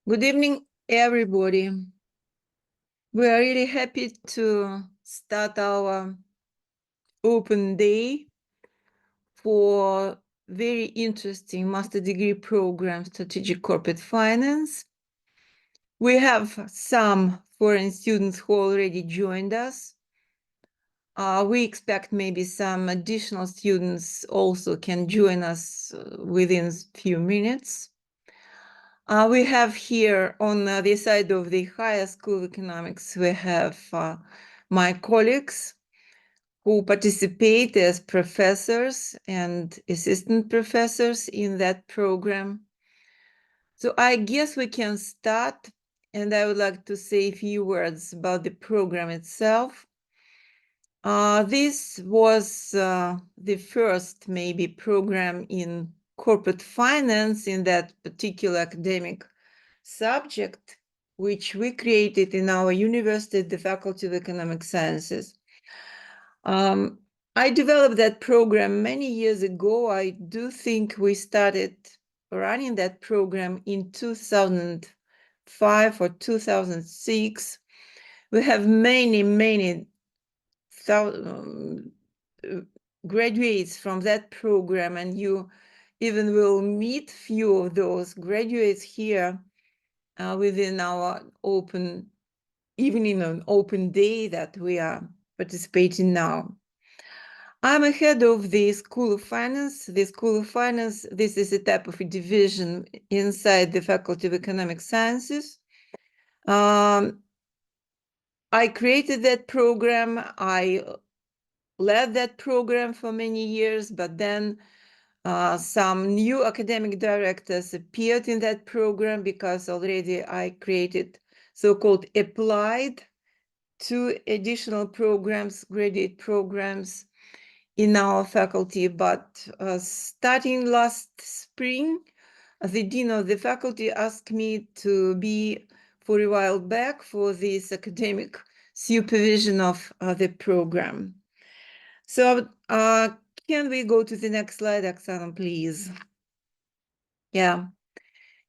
Good evening, everybody. We are really happy to start our open day for very interesting master degree program, Strategic Corporate Finance. We have some foreign students who already joined us. We expect maybe some additional students also can join us within a few minutes. We have here on the side of the higher school of economics, we have my colleagues who participate as professors and assistant professors in that program. So I guess we can start, and I would like to say a few words about the program itself. This was the first maybe program in corporate finance in that particular academic subject, which we created in our university, the Faculty of Economic Sciences. I developed that program many years ago. I do think we started running that program in 2005 or 2006. We have many graduates from that program, and you even will meet few of those graduates here within our open, even in an open day that we are participating now. I'm a head of the School of Finance. The School of Finance, this is a type of a division inside the Faculty of Economic Sciences. I created that program. I led that program for many years, but then some new academic directors appeared in that program because already I created so-called applied 2 additional programs, graduate programs in our faculty. But starting last spring, the dean of the faculty asked me to be for a while back for this academic supervision of the program. So can we go to the next slide, Oksana, please? Yeah.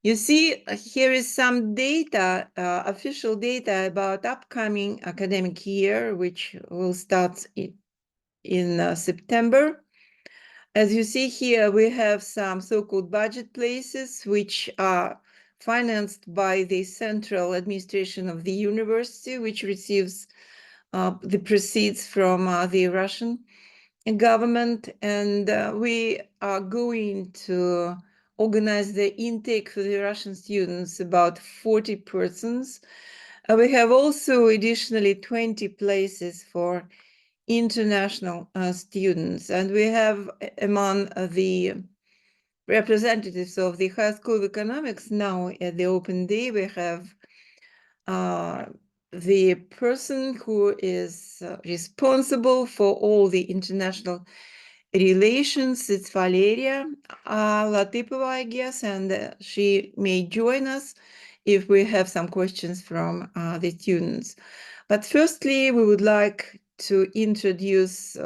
You see, here is some data, official data about upcoming academic year, which will start in September. As you see here, we have some so-called budget places, which are financed by the central administration of the university, which receives the proceeds from the Russian government. And we are going to organize the intake for the Russian students, about 40 persons. We have also additionally 20 places for international students. And we have among the representatives of the High School of Economics now at the open day, we have the person who is responsible for all the international relations. It's Valeria Latipova, I guess, and she may join us if we have some questions from the students. But firstly, we would like to introduce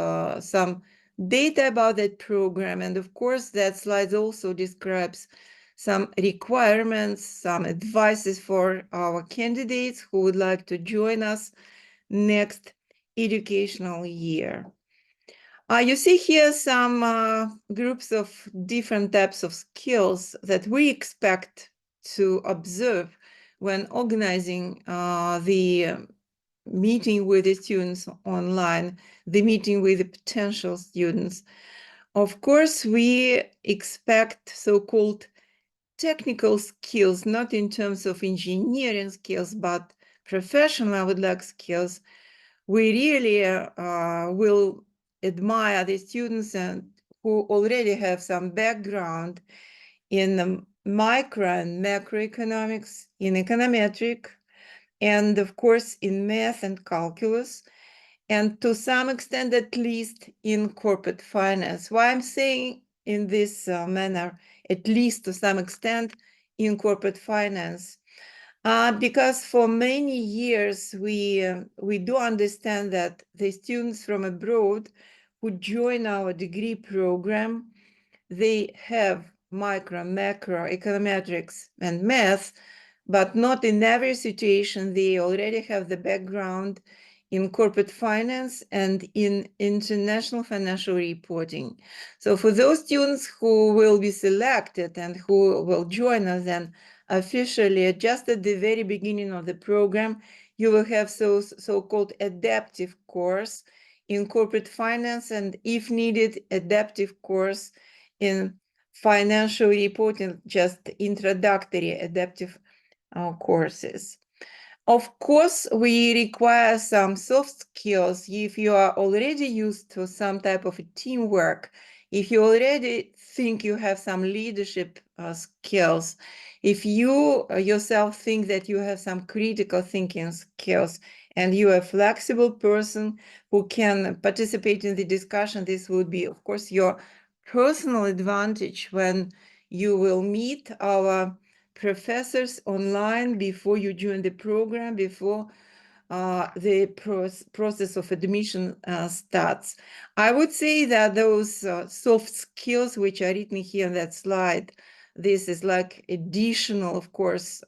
some data about that program. And of course, that slide also describes some requirements, some advices for our candidates who would like to join us next educational year. You see here some groups of different types of skills that we expect to observe when organizing the meeting with the students online, the meeting with the potential students. Of course, we expect so-called technical skills, not in terms of engineering skills, but professional, I would like skills. We really will admire the students and who already have some background in the micro and macroeconomics, in econometric, and of course in math and calculus, and to some extent at least in corporate finance. Why I'm saying in this manner, at least to some extent in corporate finance? Because for many years, we do understand that the students from abroad who join our degree program, they have micro, macro, econometrics, and math, but not in every situation. They already have the background in corporate finance and in international financial reporting. So for those students who will be selected and who will join us then officially, just at the very beginning of the program, you will have so-called adaptive course in corporate finance, and if needed, adaptive course in financial reporting, just introductory adaptive courses. Of course, we require some soft skills if you are already used to some type of teamwork, if you already think you have some leadership skills, if you yourself think that you have some critical thinking skills, and you are a flexible person who can participate in the discussion, this would be, of course, your personal advantage when you will meet our professors online before you join the program, before the process of admission starts. I would say that those soft skills which are written here on that slide, this is like additional, of course,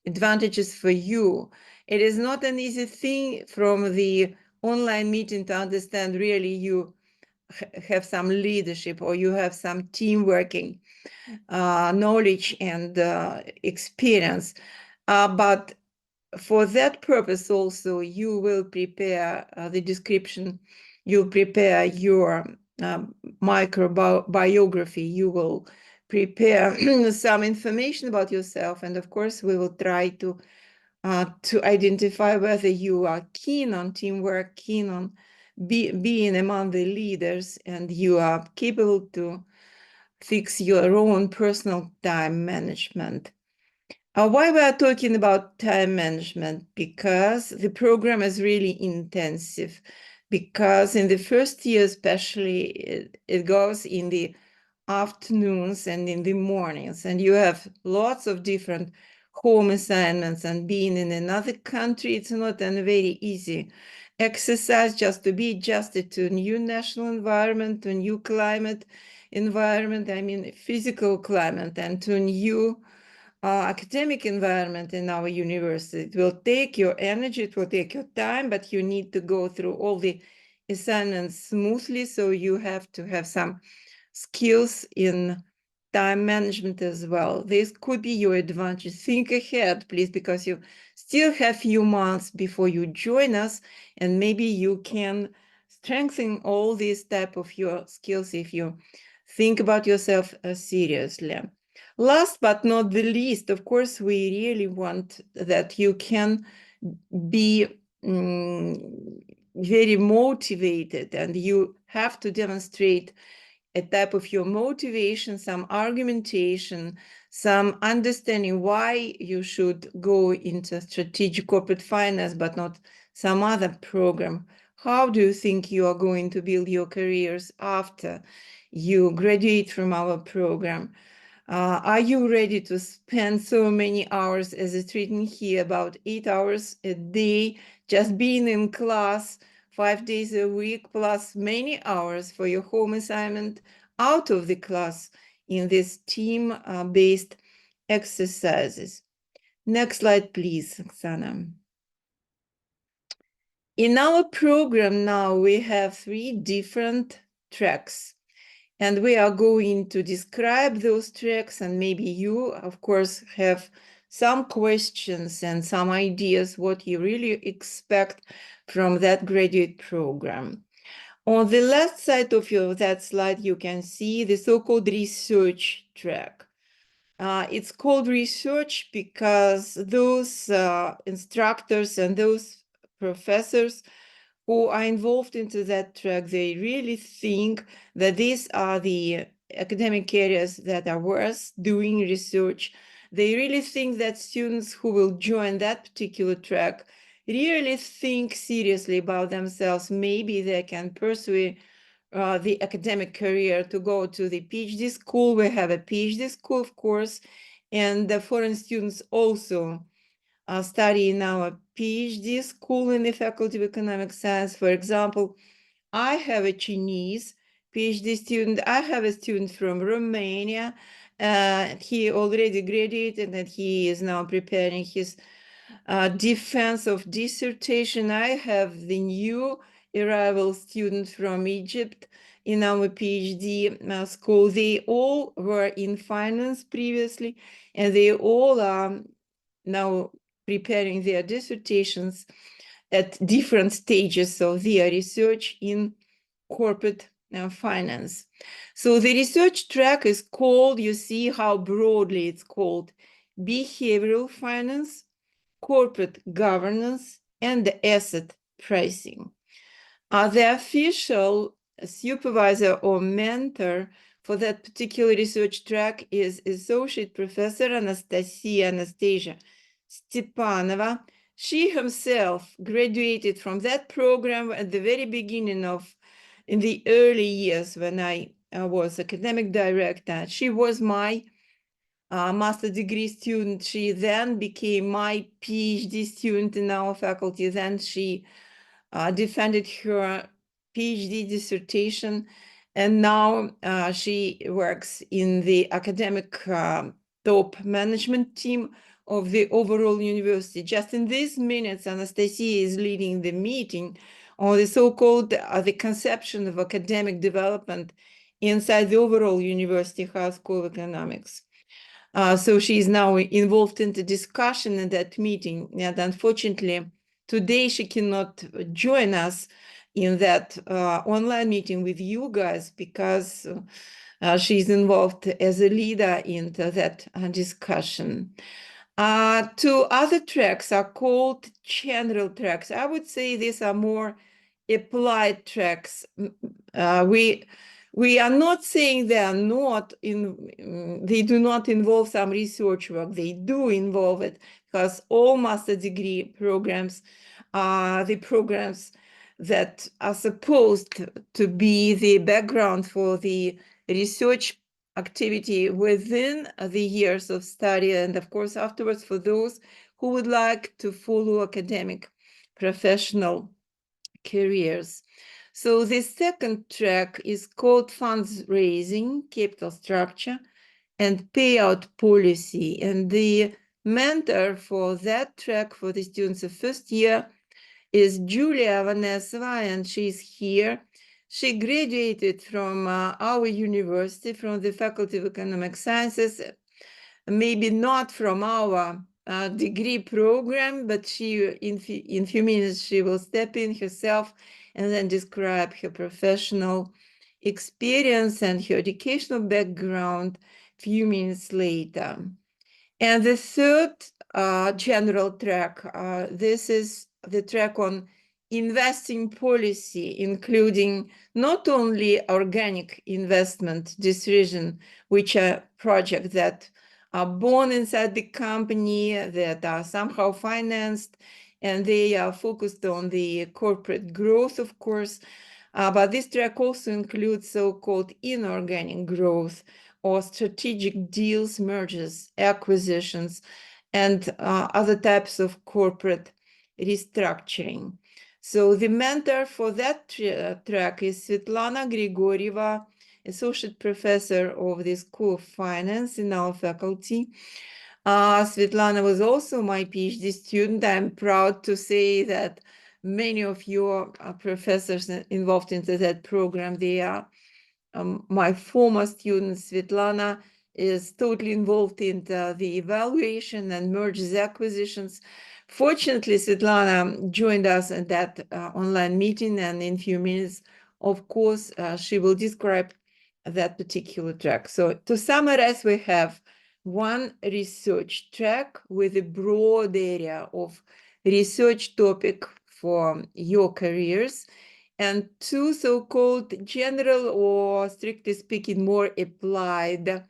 advantages for you. It is not an easy thing from the online meeting to understand really you have some leadership or you have some team working knowledge and experience. But for that purpose also, you will prepare the description, you prepare your microbiography, you will prepare some information about yourself, and of course we will try to identify whether you are keen on teamwork, keen on being among the leaders, and you are capable to fix your own personal time management. Why we are talking about time management? Because the program is really intensive, because in the first year especially, it goes in the afternoons and in the mornings, and you have lots of different home assignments, and being in another country, it's not a very easy exercise just to be adjusted to a new national environment, to a new climate environment, I mean physical climate, and to a new academic environment in our university. It will take your energy, it will take your time, but you need to go through all the assignments smoothly, so you have to have some skills in time management as well. This could be your advantage. Think ahead, please, because you still have few months before you join us, and maybe you can strengthen all these type of your skills if you think about yourself seriously. Last but not the least, of course, we really want that you can be very motivated, and you have to demonstrate a type of your motivation, some argumentation, some understanding why you should go into strategic corporate finance, but not some other program. How do you think you are going to build your careers after you graduate from our program? Are you ready to spend so many hours, as it's written here, about 8 hours a day, just being in class 5 days a week, plus many hours for your home assignment out of the class in these team-based exercises? Next slide, please, Oksana. In our program now, we have 3 different tracks. And we are going to describe those tracks, and maybe you, of course, have some questions and some ideas what you really expect from that graduate program. On the left side of that slide, you can see the so-called research track. It's called research because those instructors and those professors who are involved into that track, they really think that these are the academic areas that are worth doing research. They really think that students who will join that particular track really think seriously about themselves. Maybe they can pursue the academic career to go to the PhD school. We have a PhD school, of course, and the foreign students also study in our PhD school in the Faculty of Economic Science. For example, I have a Chinese PhD student. I have a student from Romania, He already graduated and he is now preparing his defense of dissertation. I have the new arrival student from Egypt in our PhD school. They all were in finance previously, and they all are now preparing their dissertations at different stages of their research in corporate finance. So the research track is called, you see how broadly it's called, behavioral finance, corporate governance, and asset pricing. The official supervisor or mentor for that particular research track is Associate Professor Anastasia Stepanova. She herself graduated from that program at the very beginning in the early years when I was academic director. She was my master degree student. She then became my PhD student in our faculty. Then she defended her PhD dissertation, and now she works in the academic top management team of the overall university. Just in these minutes, Anastasia is leading the meeting on the so-called the conception of academic development inside the overall University House School of Economics. So she is now involved in the discussion in that meeting. And unfortunately, today she cannot join us in that online meeting with you guys because she's involved as a leader in that discussion. Two other tracks are called general tracks. I would say these are more applied tracks. We are not saying they are not they do not involve some research work. They do involve it because all master degree programs are the programs that are supposed to be the background for the research activity within the years of study, and of course afterwards for those who would like to follow academic professional careers. So the second track is called funds raising, capital structure, and payout policy. And the mentor for that track for the students of first year is Julia Vanesova, and she's here. She graduated from our university, from the Faculty of Economic Sciences, maybe not from our degree program, but she, in few minutes, she will step in herself and then describe her professional experience and her educational background few minutes later. And the third general track, this is the track on investing policy, including not only organic investment decision, which are projects that are born inside the company, that are somehow financed, and they are focused on the corporate growth, of course. But this track also includes so-called inorganic growth, or strategic deals, mergers, acquisitions, and other types of corporate restructuring. So the mentor for that track is Svetlana Grigorieva, Associate Professor of the School of Finance in our faculty. Svetlana was also my PhD student. I'm proud to say that many of your professors involved into that program, they are my former student. Svetlana is totally involved in the evaluation and mergers acquisitions. Fortunately, Svetlana joined us in that online meeting, and in a few minutes, of course, she will describe that particular track. So to summarize, we have one research track with a broad area of research topic for your careers, and two so-called general, or strictly speaking, more applied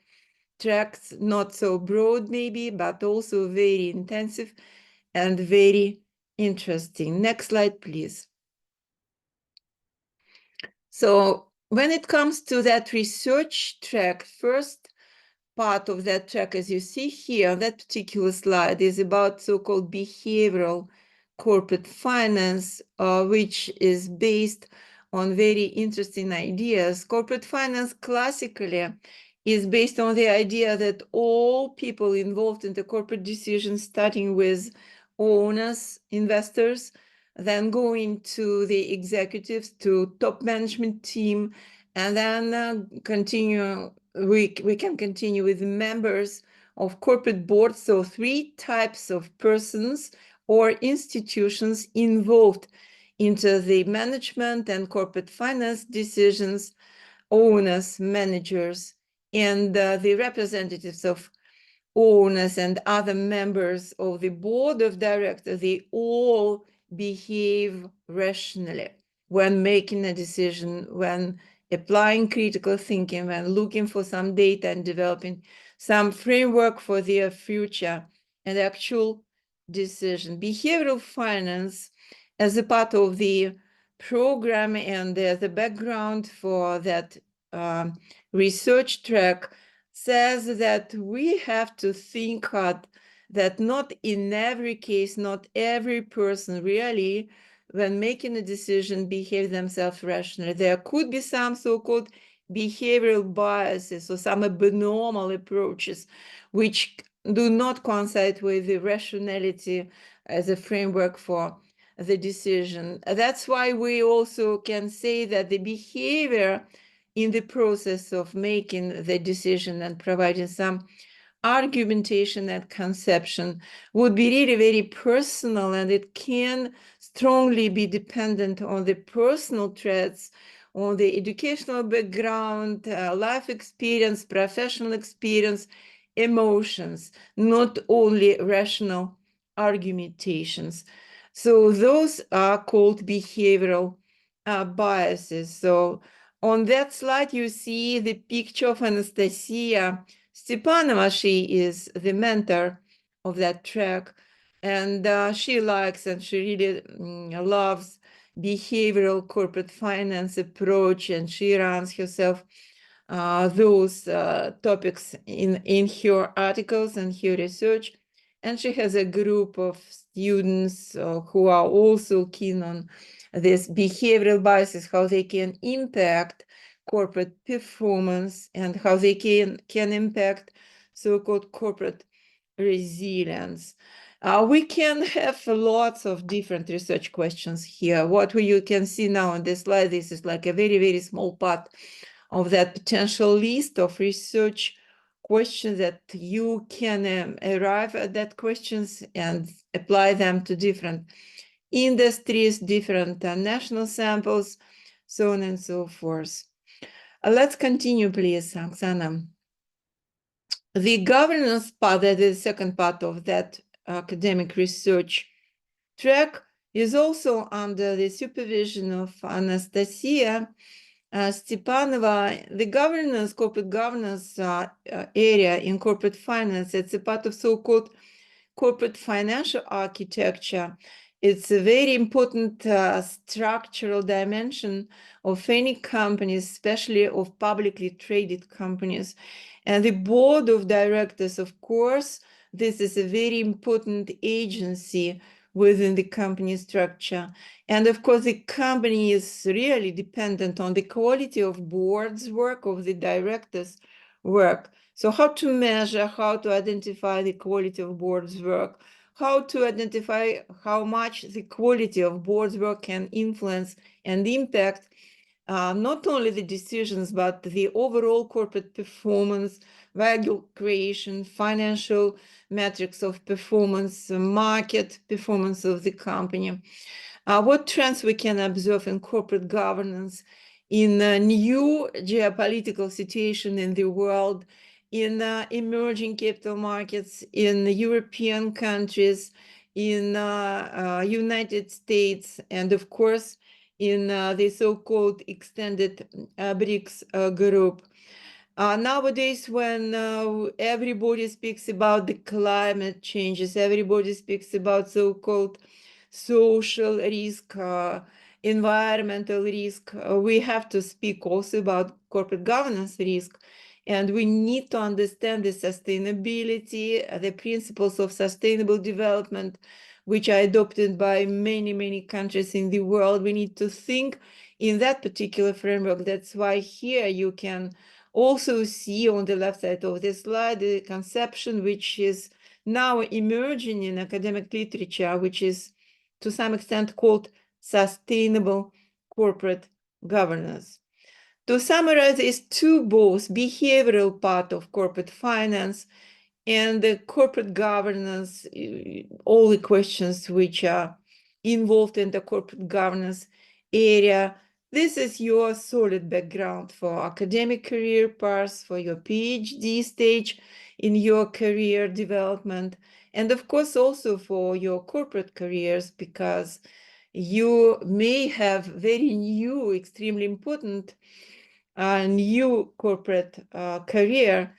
tracks, not so broad maybe, but also very intensive and very interesting. Next slide, please. So when it comes to that research track, first part of that track, as you see here, that particular slide is about so-called behavioral corporate finance, which is based on very interesting ideas. Corporate finance classically is based on the idea that all people involved in the corporate decisions, starting with owners, investors, then going to the executives, to top management team, and then we can continue with members of corporate boards. So 3 types of persons or institutions involved into the management and corporate finance decisions: owners, managers, and the representatives of owners and other members of the board of directors. They all behave rationally when making a decision, when applying critical thinking, when looking for some data and developing some framework for their future and actual decision. Behavioral finance, as a part of the program and the background for that research track, says that we have to think hard, that not in every case, not every person really, when making a decision, behave themselves rationally. There could be some so-called behavioral biases or some abnormal approaches which do not coincide with the rationality as a framework for the decision. That's why we also can say that the behavior in the process of making the decision and providing some argumentation and conception would be really very personal, and it can strongly be dependent on the personal traits, on the educational background, life experience, professional experience, emotions, not only rational argumentations. So those are called behavioral biases. So on that slide, you see the picture of Anastasia Stepanova. She is the mentor of that track, and she likes and she really loves behavioral corporate finance approach, and she runs herself those topics in her articles and her research. And she has a group of students who are also keen on this behavioral biases, how they can impact corporate performance and how they can impact so-called corporate resilience. We can have lots of different research questions here. What you can see now on this slide, this is like a very, very small part of that potential list of research questions that you can arrive at that questions and apply them to different industries, different national samples, so on and so forth. Let's continue, please, Oksana. The governance part, that is the second part of that academic research track, is also under the supervision of Anastasia Stepanova. The governance, corporate governance area in corporate finance, it's a part of so-called corporate financial architecture. It's a very important structural dimension of any companies, especially of publicly traded companies. And the board of directors, of course, this is a very important agency within the company structure. And of course, the company is really dependent on the quality of board's work, of the directors' work. So how to measure, how to identify the quality of board's work, how to identify how much the quality of board's work can influence and impact not only the decisions, but the overall corporate performance, value creation, financial metrics of performance, market performance of the company. What trends we can observe in corporate governance in a new geopolitical situation in the world, in emerging capital markets, in European countries, in United States, and of course, in the so-called extended BRICS group. Nowadays, when everybody speaks about the climate changes, everybody speaks about so-called social risk, environmental risk, we have to speak also about corporate governance risk. And we need to understand the sustainability, the principles of sustainable development, which are adopted by many, many countries in the world. We need to think in that particular framework. That's why here you can also see on the left side of this slide the conception which is now emerging in academic literature, which is to some extent called sustainable corporate governance. To summarize, is two both behavioral part of corporate finance and the corporate governance, all the questions which are involved in the corporate governance area. This is your solid background for academic career paths, for your PhD stage in your career development, and of course also for your corporate careers, because you may have very new, extremely important new corporate career,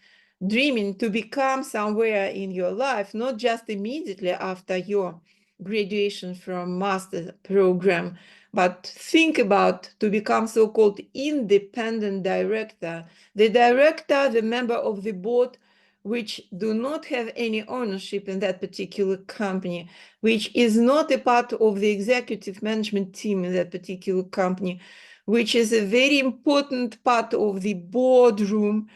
dreaming to become somewhere in your life, not just immediately after your graduation from master program, but think about to become so-called independent director, the member of the board, which do not have any ownership in that particular company, which is not a part of the executive management team in that particular company, which is a very important part of the boardroom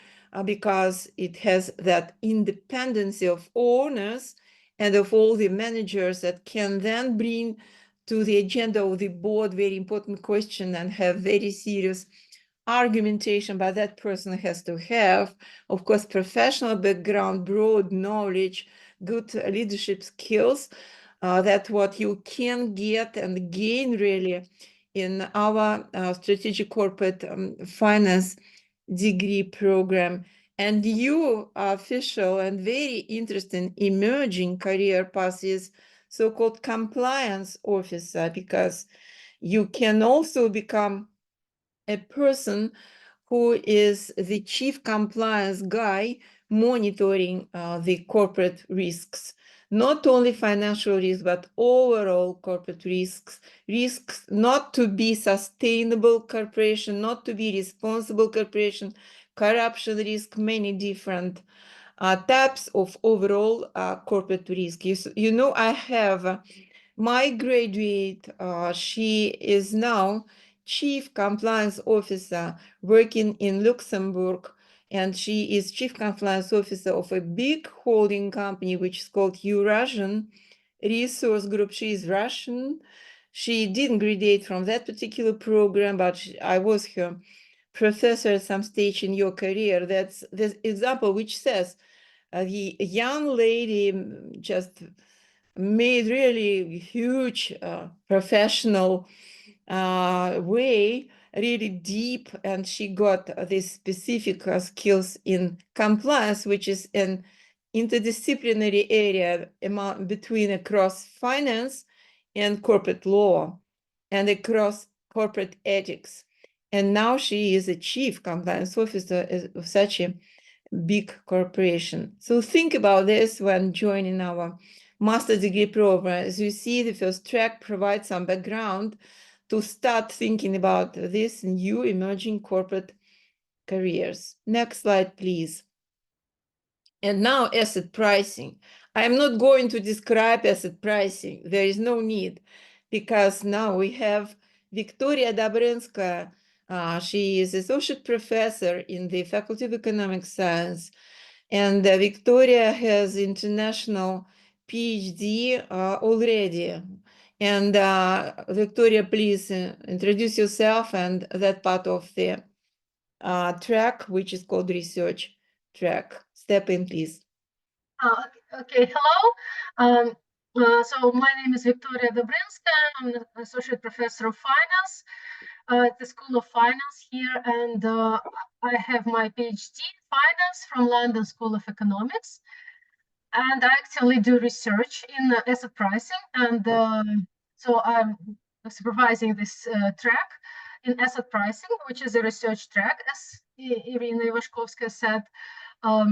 because it has that independence of owners and of all the managers that can then bring to the agenda of the board very important question and have very serious argumentation, but that person has to have, of course, professional background, broad knowledge, good leadership skills. That's what you can get and gain really in our strategic corporate finance degree program. And your official and very interesting emerging career path is so-called compliance officer, because you can also become a person who is the chief compliance guy monitoring the corporate risks, not only financial risks, but overall corporate risks not to be sustainable corporation, not to be responsible corporation, corruption risk, many different types of overall corporate risk. You know, I have my graduate, she is now Chief Compliance Officer working in Luxembourg, and she is Chief Compliance Officer of a big holding company which is called Eurasian Resource Group. She is Russian. She didn't graduate from that particular program, but I was her professor at some stage in your career. That's the example which says the young lady just made really huge professional way, really deep, and she got these specific skills in compliance, which is an interdisciplinary area between across finance and corporate law and across corporate ethics. And now she is a chief compliance officer of such a big corporation. So think about this when joining our master degree program. As you see, the first track provides some background to start thinking about this new emerging corporate careers. Next slide, please. And now asset pricing. I'm not going to describe asset pricing. There is no need, because now we have Victoria Dobrinskaya. She is associate professor in the Faculty of Economic Science. And Victoria has international PhD already. And Victoria, please introduce yourself and that part of the track, which is called research track. Step in, please. Okay, hello. So my name is Victoria Dobrinskaya. I'm an associate professor of finance at the School of Finance here, and I have my PhD in finance from London School of Economics. And I actually do research in asset pricing, and so I'm supervising this track in asset pricing, which is a research track, as Irina Ivashkovskaya said. Of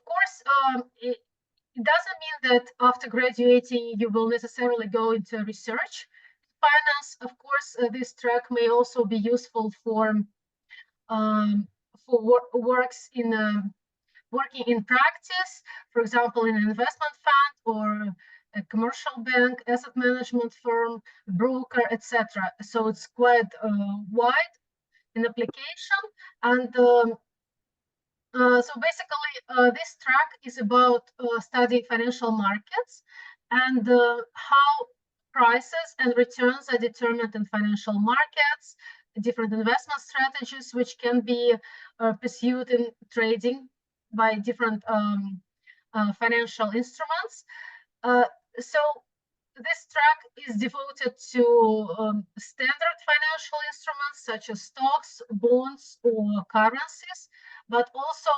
course, it doesn't mean that after graduating you will necessarily go into research. Finance, of course, this track may also be useful for works in working in practice, for example, in an investment fund or a commercial bank, asset management firm, broker, etc. So it's quite wide. in application. And so basically, this track is about studying financial markets and how prices and returns are determined in financial markets, different investment strategies which can be pursued in trading by different financial instruments. So this track is devoted to standard financial instruments such as stocks, bonds, or currencies, but also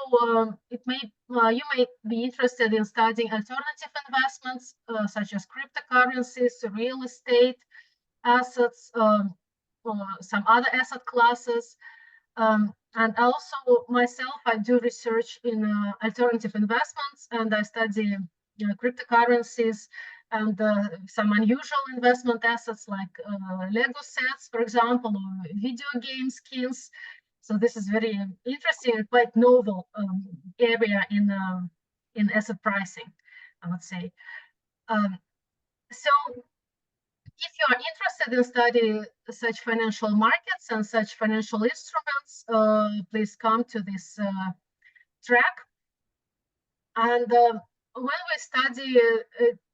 you may be interested in studying alternative investments such as cryptocurrencies, real estate, assets, or some other asset classes. And also myself, I do research in alternative investments, and I study cryptocurrencies and some unusual investment assets like Lego sets, for example, or video game skins. So this is very interesting and quite novel area in asset pricing, I would say. So if you are interested in studying such financial markets and such financial instruments, please come to this track. And when we study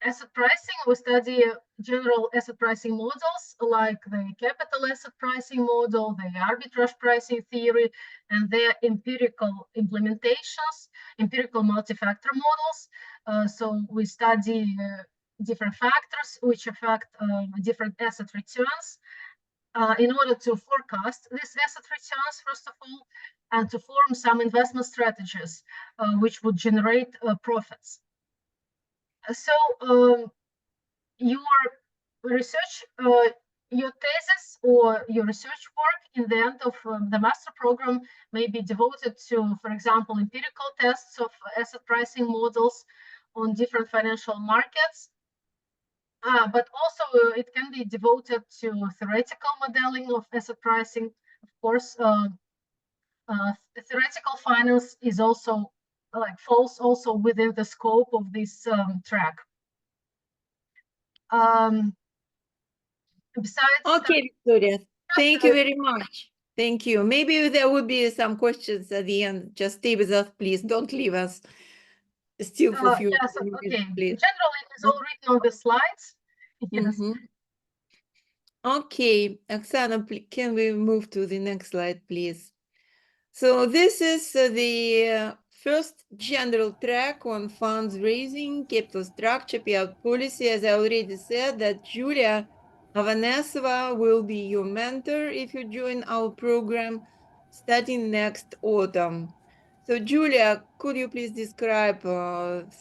asset pricing, we study general asset pricing models like the capital asset pricing model, the arbitrage pricing theory, and their empirical implementations, empirical multi-factor models. So we study different factors which affect different asset returns in order to forecast these asset returns, first of all, and to form some investment strategies which would generate profits. So your research, your thesis or your research work in the end of the master program may be devoted to, for example, empirical tests of asset pricing models on different financial markets. But also it can be devoted to theoretical modeling of asset pricing. Of course, theoretical finance is also falls also within the scope of this track. Besides, okay, Victoria, thank you very much. Thank you. Maybe there would be some questions at the end. Just stay with us, please. Don't leave us. Still for a few yes, minutes, okay. please. Generally, it is all written on the slides. Yes. Okay, Oksana, can we move to the next slide, please? So this is the first general track on funds raising, capital structure, payout policy. As I already said, that Julia Avanasova will be your mentor if you join our program starting next autumn. So Julia, could you please describe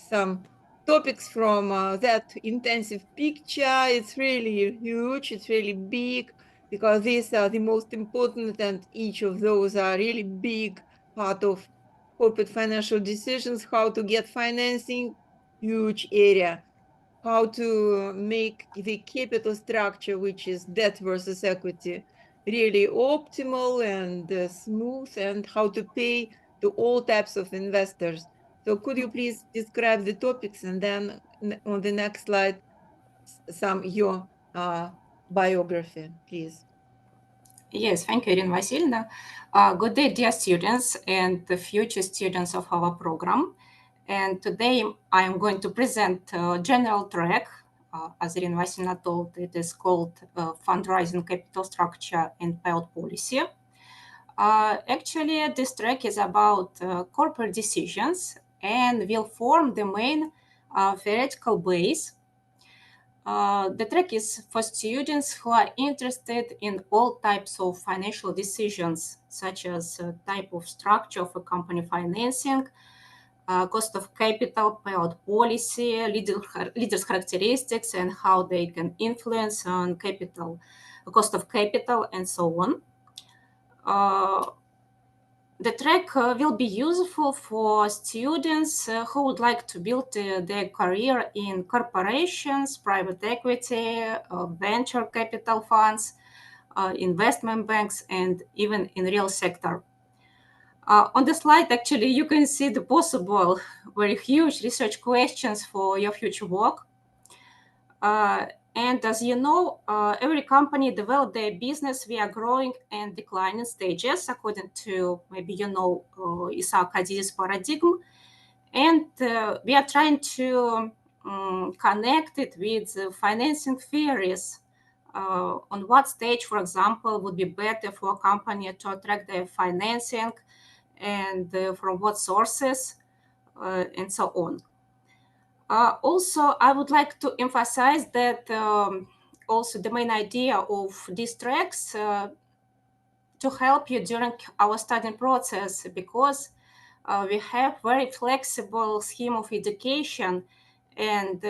some topics from that intensive picture? It's really huge, it's really big, because these are the most important, and each of those are really big part of corporate financial decisions. How to get financing, huge area. How to make the capital structure, which is debt versus equity, really optimal and smooth, and how to pay to all types of investors. So could you please describe the topics, and then on the next slide, your biography, please. Yes, thank you, Irina Vasilievna. Good day, dear students and the future students of our program. And today I am going to present a general track. As Irina Vasilievna told, it is called Fundraising, Capital Structure and Payout Policy. Actually, this track is about corporate decisions and will form the main theoretical base. The track is for students who are interested in all types of financial decisions, such as type of structure of a company financing, cost of capital, payout policy, leaders' characteristics, and how they can influence on capital, cost of capital, and so on. The track will be useful for students who would like to build their career in corporations, private equity, venture capital funds, investment banks, and even in real sector. On the slide, actually, you can see the possible very huge research questions for your future work. And as you know, every company develop their business via growing and declining stages, according to maybe Isaac Hadid's paradigm. And we are trying to connect it with financing theories. On what stage, for example, would be better for a company to attract their financing, and from what sources, and so on. Also, I would like to emphasize that also the main idea of these tracks to help you during our studying process, because we have very flexible scheme of education, and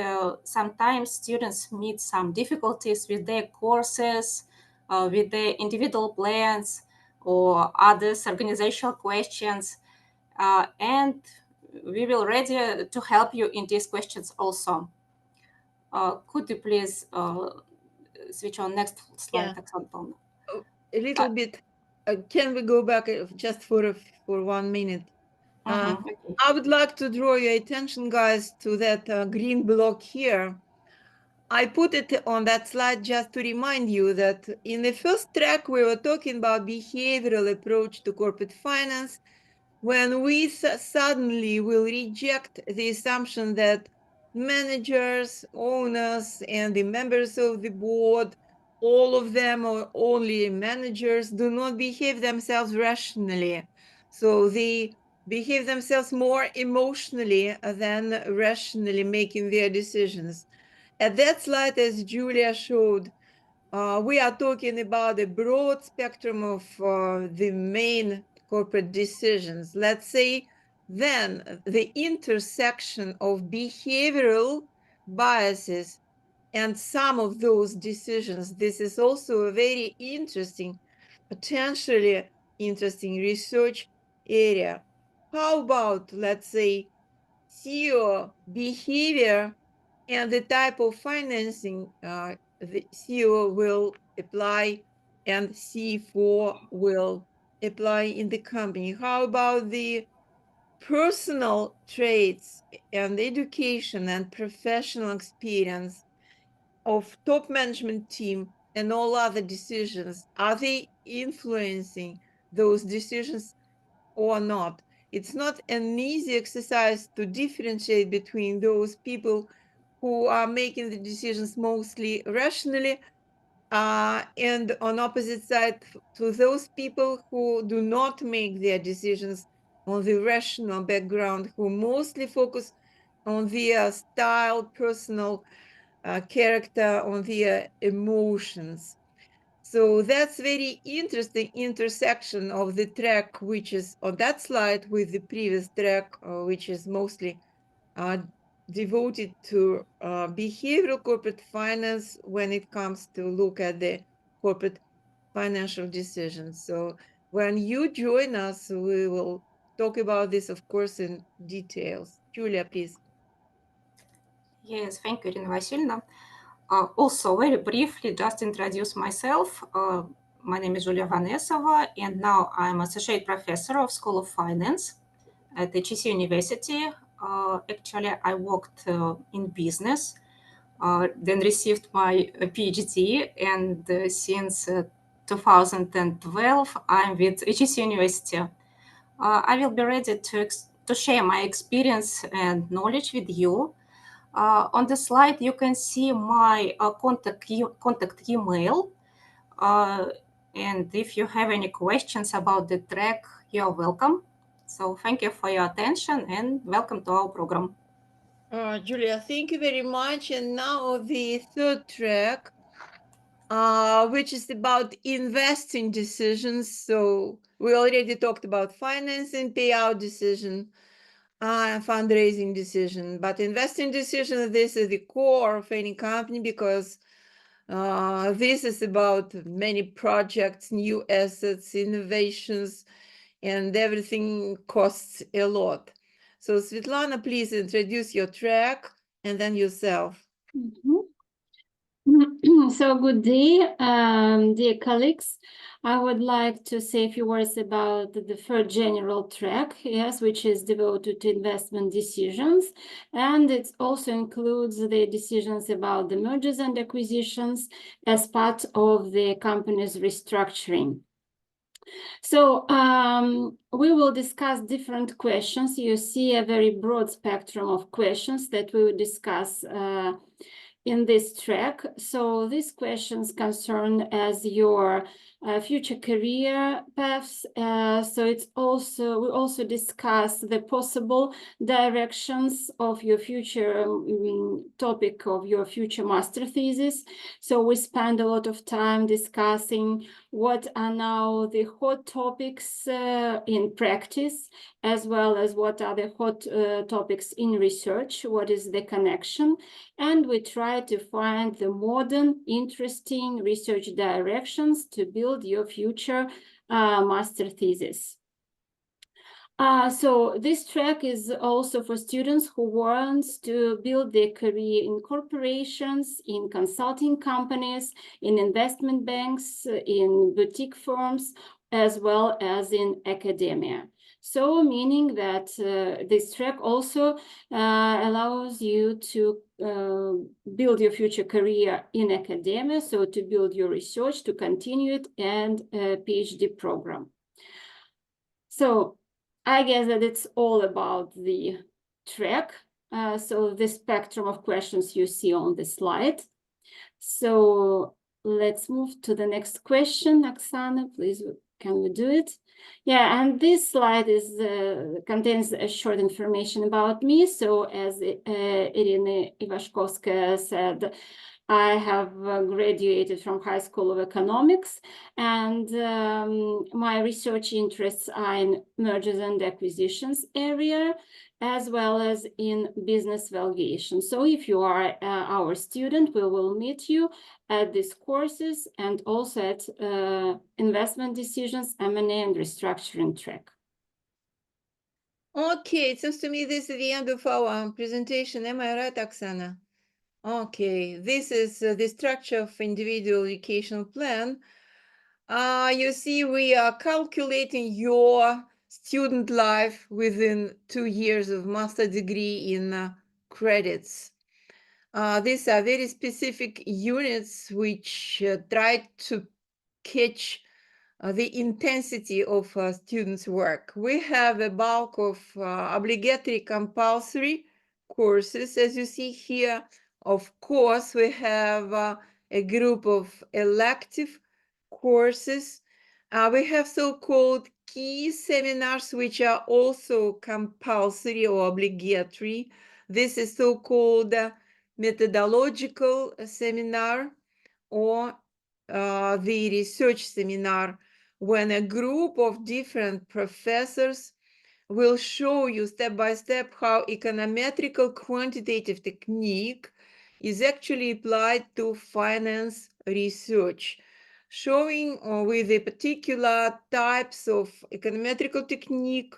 sometimes students meet some difficulties with their courses, with their individual plans or others organizational questions, and we will ready to help you in these questions also. Could you please switch on next slide, Oksana? A little bit. Can we go back just for 1 minute? Okay. I would like to draw your attention, guys, to that green block here. I put it on that slide just to remind you that in the first track, we were talking about behavioral approach to corporate finance, when we suddenly will reject the assumption that managers, owners, and the members of the board, all of them or only managers, do not behave themselves rationally. So they behave themselves more emotionally than rationally making their decisions. At that slide, as Julia showed, we are talking about a broad spectrum of the main corporate decisions. Let's say then the intersection of behavioral biases and some of those decisions. This is also a very interesting, potentially interesting research area. How about, let's say, CEO behavior and the type of financing the CEO will apply and C4 will apply in the company? How about the personal traits and education and professional experience of top management team and all other decisions? Are they influencing those decisions or not? It's not an easy exercise to differentiate between those people who are making the decisions mostly rationally and on opposite side to those people who do not make their decisions on the rational background, who mostly focus on their style, personal character, on their emotions. So that's very interesting intersection of the track, which is on that slide, with the previous track, which is mostly devoted to behavioral corporate finance when it comes to look at the corporate financial decisions. So when you join us, we will talk about this, of course, in details. Julia, please. Yes, thank you, Irina Vasilevna. Also, very briefly, just introduce myself. My name is Julia Vanesova, and now I'm Associate Professor of School of Finance at HEC University. Actually, I worked in business, then received my PhD, and since 2012, I'm with HEC University. I will be ready to share my experience and knowledge with you. On the slide, you can see my contact email. And if you have any questions about the track, you're welcome. So thank you for your attention and welcome to our program. Julia, thank you very much. And now the third track, which is about investing decisions. So we already talked about financing, payout decision, fundraising decision, but investing decision, this is the core of any company, because this is about many projects, new assets, innovations, and everything costs a lot. So Svetlana, please introduce your track and then yourself. So good day, dear colleagues. I would like to say a few words about the third general track, yes, which is devoted to investment decisions. And it also includes the decisions about the mergers and acquisitions as part of the company's restructuring. So we will discuss different questions. You see a very broad spectrum of questions that we will discuss in this track. So these questions concern as your future career paths. So it's also, we also discuss the possible directions of your future topic of your future master thesis. So we spend a lot of time discussing what are now the hot topics in practice, as well as what are the hot topics in research, what is the connection, and we try to find the modern, interesting research directions to build your future master thesis. So this track is also for students who want to build their career in corporations, in consulting companies, in investment banks, in boutique firms, as well as in academia. So meaning that this track also allows you to build your future career in academia, so to build your research, to continue it, and a PhD program. So I guess that it's all about the track. So the spectrum of questions you see on the slide. So let's move to the next question. Oksana, please, can we do it? Yeah, and this slide is contains a short information about me. So as Irina Ivashkovskaya said, I have graduated from High School of Economics, and my research interests are in mergers and acquisitions area, as well as in business valuation. So if you are our student, we will meet you at these courses and also at investment decisions, M&A, and restructuring track. Okay, it seems to me this is the end of our presentation. Am I right, Oksana? Okay, this is the structure of individual educational plan. You see, we are calculating your student life within 2 years of master degree in credits. These are very specific units which try to catch the intensity of students' work. We have a bulk of obligatory compulsory courses, as you see here. Of course, we have a group of elective courses. We have so-called key seminars, which are also compulsory or obligatory. This is so-called methodological seminar or the research seminar, when a group of different professors will show you step by step how econometrical quantitative technique is actually applied to finance research, showing with the particular types of econometrical technique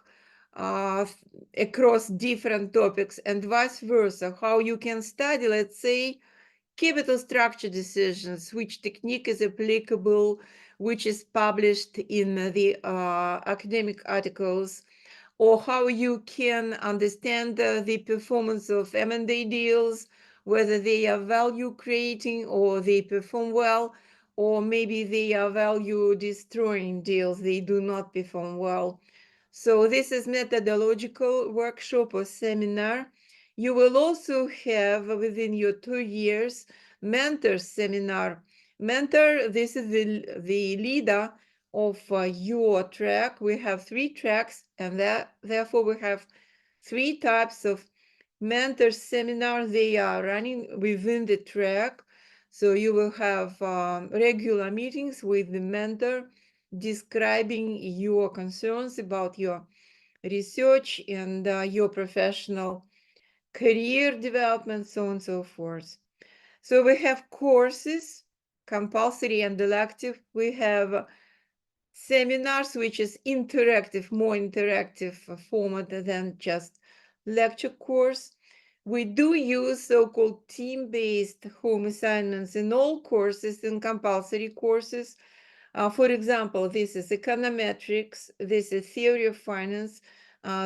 across different topics, and vice versa, how you can study, let's say, capital structure decisions, which technique is applicable, which is published in the academic articles, or how you can understand the performance of M&A deals, whether they are value creating or they perform well, or maybe they are value destroying deals, they do not perform well. So this is methodological workshop or seminar. You will also have within your 2 years mentor seminar. Mentor, this is the leader of your track. We have 3 tracks, and therefore we have 3 types of mentor seminars. They are running within the track. So you will have regular meetings with the mentor describing your concerns about your research and your professional career development, so on and so forth. So we have courses, compulsory and elective. We have seminars, which is interactive, more interactive format than just lecture course. We do use so-called team-based home assignments in all courses, in compulsory courses. For example, this is econometrics, this is theory of finance,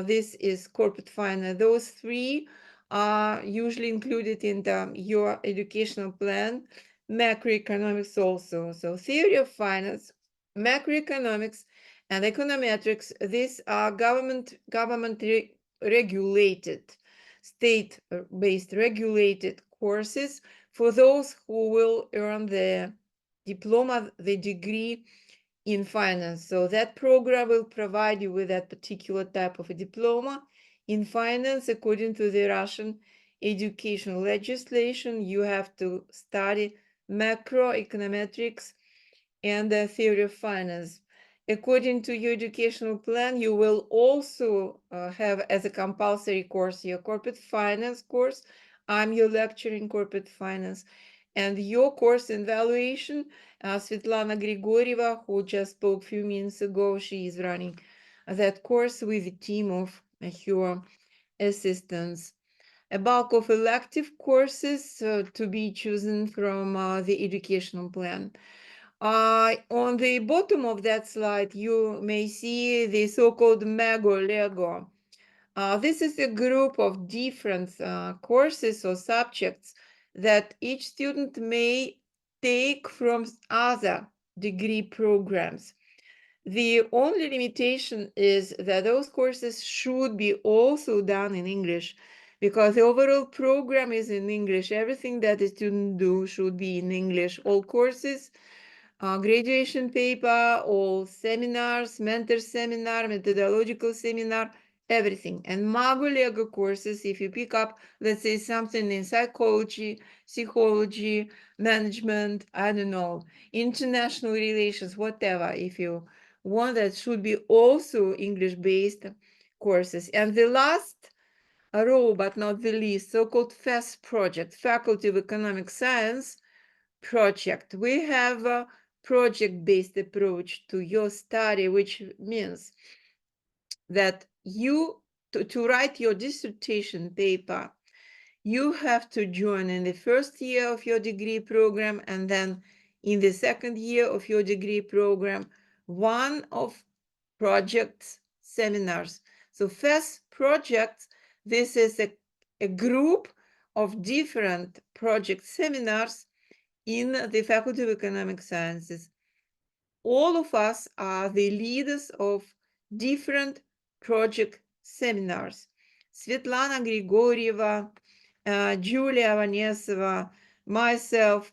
this is corporate finance. Those three are usually included in your educational plan. Macroeconomics also. So theory of finance, macroeconomics, and econometrics, these are government regulated, state-based regulated courses for those who will earn the diploma, the degree in finance. So that program will provide you with that particular type of a diploma in finance. According to the Russian educational legislation, you have to study macroeconometrics and the theory of finance. According to your educational plan, you will also have as a compulsory course your corporate finance course. I'm your lecturer in corporate finance. And your course in valuation, Svetlana Grigorieva, who just spoke a few minutes ago, she is running that course with a team of her assistants. A bulk of elective courses to be chosen from the educational plan. On the bottom of that slide, you may see the so-called Lego. This is a group of different courses or subjects that each student may take from other degree programs. The only limitation is that those courses should be also done in English, because the overall program is in English. Everything that the student do should be in English. All courses, graduation paper, all seminars, mentor seminar, methodological seminar, everything. And Lego courses, if you pick up, let's say, something in psychology, management, I don't know, international relations, whatever, if you want, that should be also English-based courses. And the last row, but not the least, so-called FAST project, Faculty of Economic Science project. We have a project-based approach to your study, which means that to write your dissertation paper, you have to join in the first year of your degree program, and then in the second year of your degree program, one of projects seminars. So FAST projects, this is a group of different project seminars in the Faculty of Economic Sciences. All of us are the leaders of different project seminars. Svetlana Grigorieva, Julia Vanesova, myself,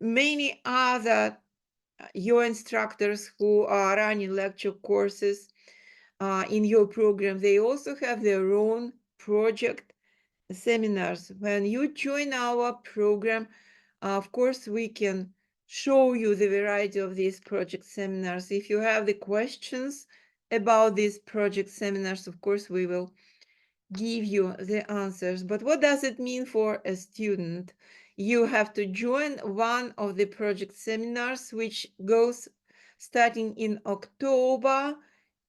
many other your instructors who are running lecture courses in your program, they also have their own project seminars. When you join our program, of course, we can show you the variety of these project seminars. If you have the questions about these project seminars, of course, we will give you the answers. But what does it mean for a student? You have to join one of the project seminars, which goes starting in October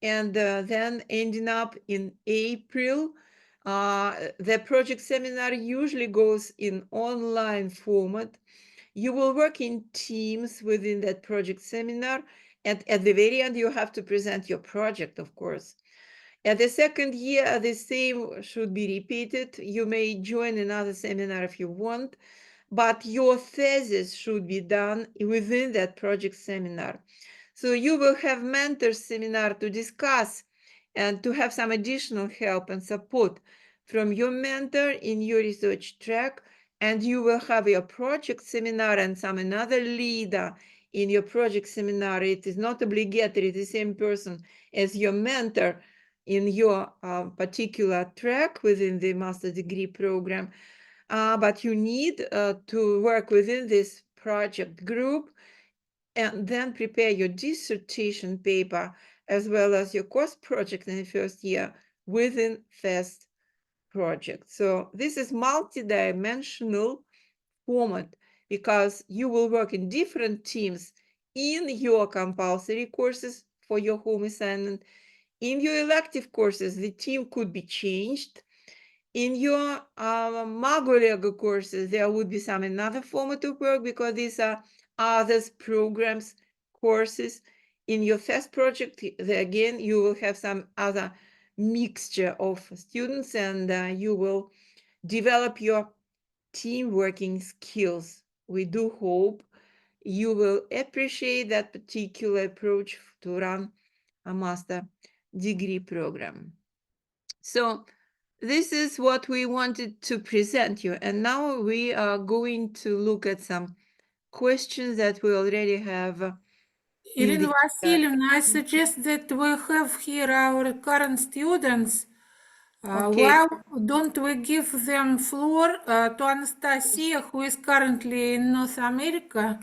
and then ending up in April. The project seminar usually goes in online format. You will work in teams within that project seminar, and at the very end, you have to present your project, of course. At the second year, the same should be repeated. You may join another seminar if you want, but your thesis should be done within that project seminar. So you will have mentor seminar to discuss and to have some additional help and support from your mentor in your research track. And you will have your project seminar and some another leader in your project seminar. It is not obligatory, the same person as your mentor in your particular track within the master degree program. But you need to work within this project group and then prepare your dissertation paper as well as your course project in the first year within FAST project. So this is multi-dimensional format because you will work in different teams in your compulsory courses for your home assignment. In your elective courses, the team could be changed. In your MAGO courses, there would be some another format of work because these are others programs courses. In your first project, again, you will have some other mixture of students, and you will develop your team working skills. We do hope you will appreciate that particular approach to run a master degree program. So this is what we wanted to present you. And now we are going to look at some questions that we already have. Irina Vasilievna, I suggest that we have here our current students. Okay. Why don't we give them floor to Anastasia, who is currently in North America?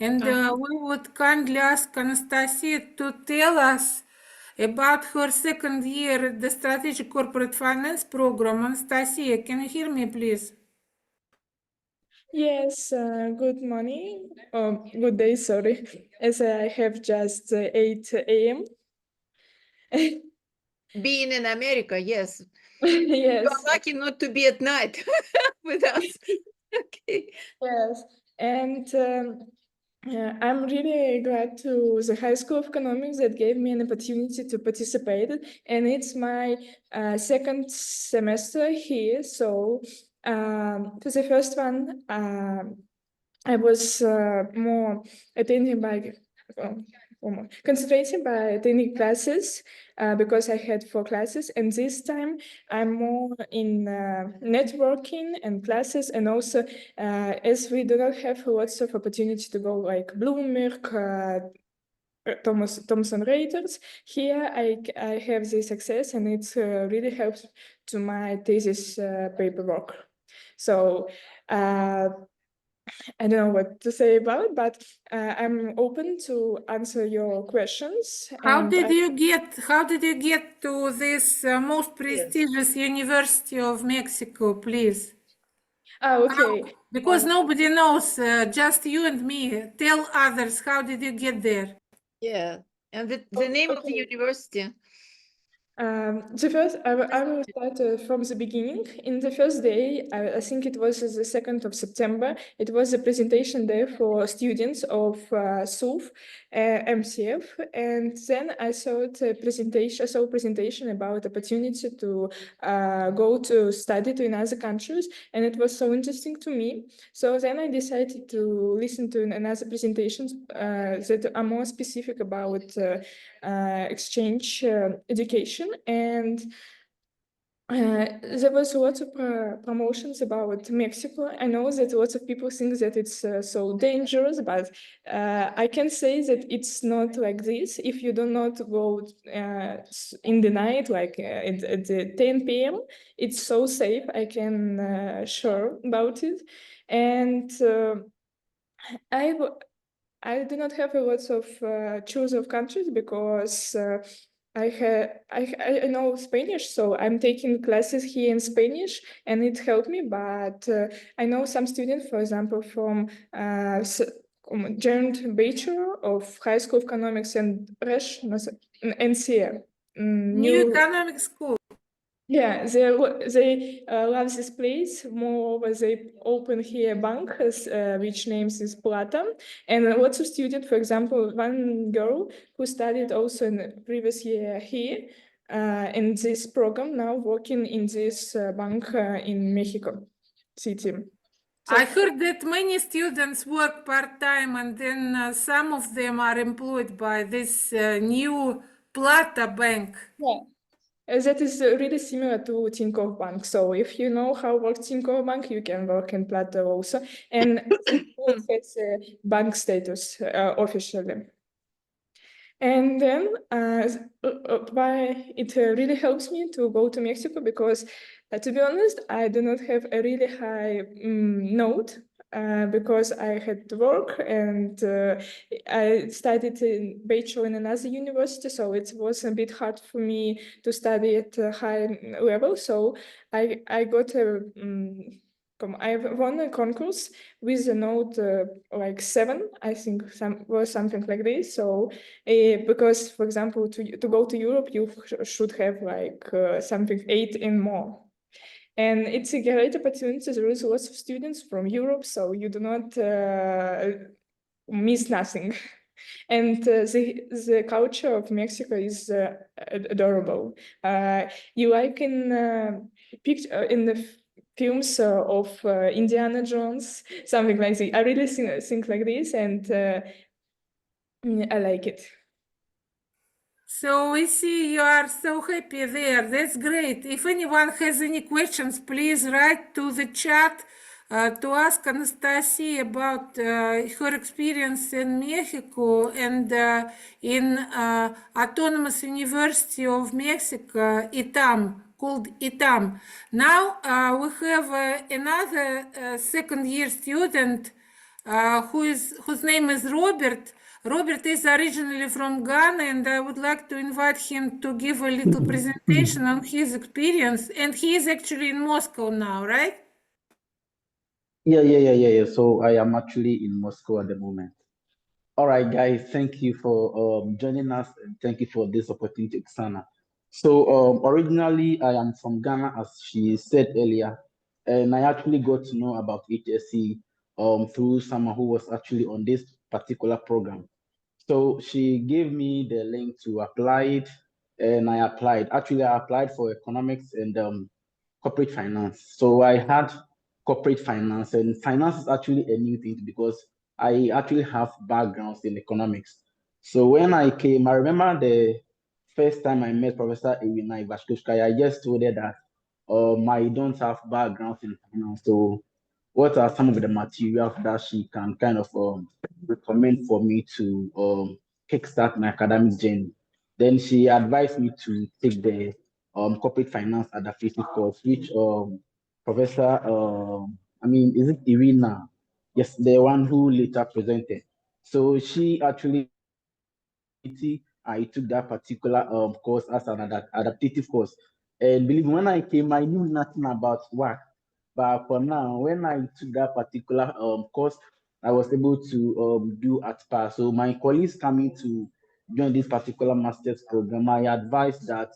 And we would kindly ask Anastasia to tell us about her second year at the Strategic Corporate Finance program. Anastasia, can you hear me, please? Yes, good morning. Good day, sorry, as I have just 8 a.m. Being in America, yes. Yes. You're lucky not to be at night with us. Okay. Yes, and I'm really glad to the High School of Economics that gave me an opportunity to participate, and it's my second semester here. So for the first one, I was more attending by concentrating by attending classes because I had 4 classes, and this time I'm more in networking and classes, and also as we do not have lots of opportunity to go like Bloomberg, Thomson Reuters. Here I have this access, and it really helps to my thesis paperwork. So I don't know what to say about it, but I'm open to answer your questions. How did you get to this most prestigious University of Mexico, please? Okay. Because nobody knows, just you and me. Tell others, how did you get there? Yeah. And the name of the university. The first, I will start from the beginning. In the first day, I think it was the 2nd of September, it was a presentation day for students of SUF, MCF, and then I saw a presentation about opportunity to go to study to another countries, and it was so interesting to me. So then I decided to listen to another presentations that are more specific about exchange education, and there was lots of promotions about Mexico. I know that lots of people think that it's so dangerous, but I can say that it's not like this. If you do not go in the night, like at the 10 p.m., it's so safe. I can sure about it. And I do not have a lot of choice of countries because I know Spanish, so I'm taking classes here in Spanish, and it helped me. But I know some students, for example, from joint bachelor of High School of Economics and NCA, New Economic School. yeah, they love this place. Moreover, they open here a bank which names is Plata, and lots of students. For example, one girl who studied also in the previous year here in this program, now working in this bank in Mexico City. So, I heard that many students work part-time, and then some of them are employed by this new Plata Bank. yeah. That is really similar to Tinkoff Bank. So if you know how works Tinkoff Bank, you can work in Plata also. And Tinkoff has a bank status officially. And then why it really helps me to go to Mexico, because to be honest, I do not have a really high note because I had to work, and I studied in bachelor in another university, so it was a bit hard for me to study at a high level. So I got a I won a concourse with a note like 7, I think, was something like this. So because, for example, to go to Europe, you should have like something 8 and more. And it's a great opportunity. There is lots of students from Europe, so you do not miss nothing. And the culture of Mexico is adorable. You like in the films of Indiana Jones, something like this. I really think like this, and I like it. So we see you are so happy there. That's great. If anyone has any questions, please write to the chat to ask Anastasia about her experience in Mexico and in Autonomous University of Mexico, ITAM, called ITAM. Now we have another second-year student whose name is Robert. Robert is originally from Ghana, and I would like to invite him to give a little presentation on his experience. And he is actually in Moscow now, right? Yeah. So I am actually in Moscow at the moment. All right, guys, thank you for joining us, and thank you for this opportunity, Oksana. So originally, I am from Ghana, as she said earlier, and I actually got to know about HSC through someone who was actually on this particular program. So she gave me the link to apply it, and I applied. Actually, I applied for economics and corporate finance. So I had corporate finance, and finance is actually a new thing because I actually have backgrounds in economics. So when I came, I remember the first time I met Professor Irina Ivashkovskaya, I just told her that I don't have backgrounds in finance. So what are some of the materials that she can kind of recommend for me to kickstart my academic journey? Then she advised me to take the corporate finance adaptation course, which Professor, is it Irina? Yes, the one who later presented. So she actually I took that particular course as an adaptative course. And believe me, when I came, I knew nothing about work. But for now, when I took that particular course, I was able to do at par. So my colleagues coming to join this particular master's program, I advise that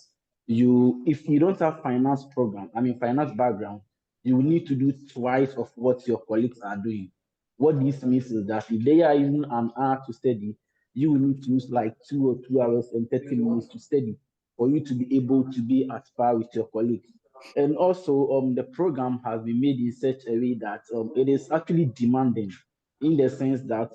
if you don't have finance background, you will need to do twice of what your colleagues are doing. What this means is that if they are using an hour to study, you will need to use like 2 hours and 30 minutes to study for you to be able to be at par with your colleagues. And also, the program has been made in such a way that it is actually demanding in the sense that,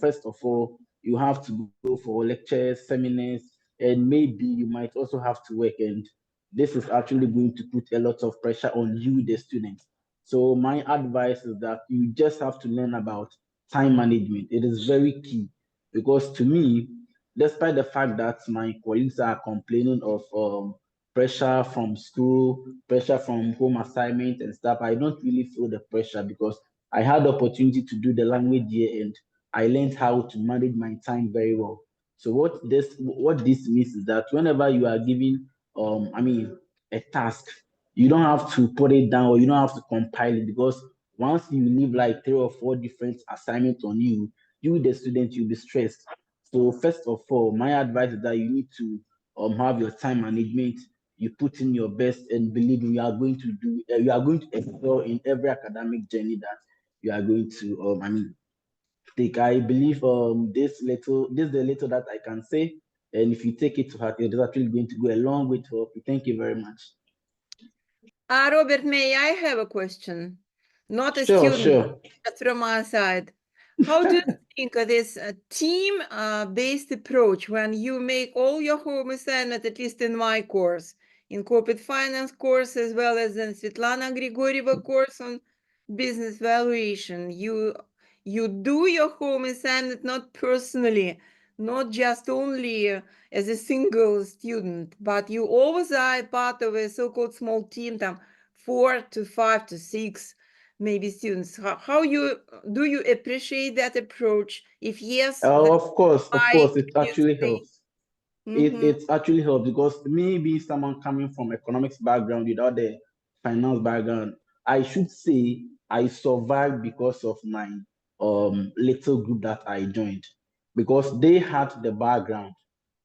first of all, you have to go for lectures, seminars, and maybe you might also have to work. And this is actually going to put a lot of pressure on you, the student. So my advice is that you just have to learn about time management. It is very key because to me, despite the fact that my colleagues are complaining of pressure from school, pressure from home assignment and stuff, I don't really feel the pressure because I had the opportunity to do the language year and I learned how to manage my time very well. So what this means is that whenever you are given a task, you don't have to put it down or you don't have to compile it because once you leave like 3 or 4 different assignments on you the student, you'll be stressed. So first of all, my advice is that you need to have your time management. You put in your best, and believe me, you are going to excel in every academic journey that you are going to take. I believe this is the little that I can say, and if you take it to heart, it is actually going to go a long way to help you. Thank you very much. Robert, may I have a question? Not a Sure, student, sure. but from my side. How do you think of this team-based approach when you make all your home assignment, at least in my course, in corporate finance course, as well as in Svetlana Grigorieva course on business valuation? You do your home assignment not personally, not just only as a single student, but you always are a part of a so-called small team, 4 to 5 to 6 maybe students. How do you appreciate that approach? If yes, Of course, why it can you actually say? helps. It actually helps because me being someone coming from economics background without the finance background, I should say I survived because of my little group that I joined because they had the background,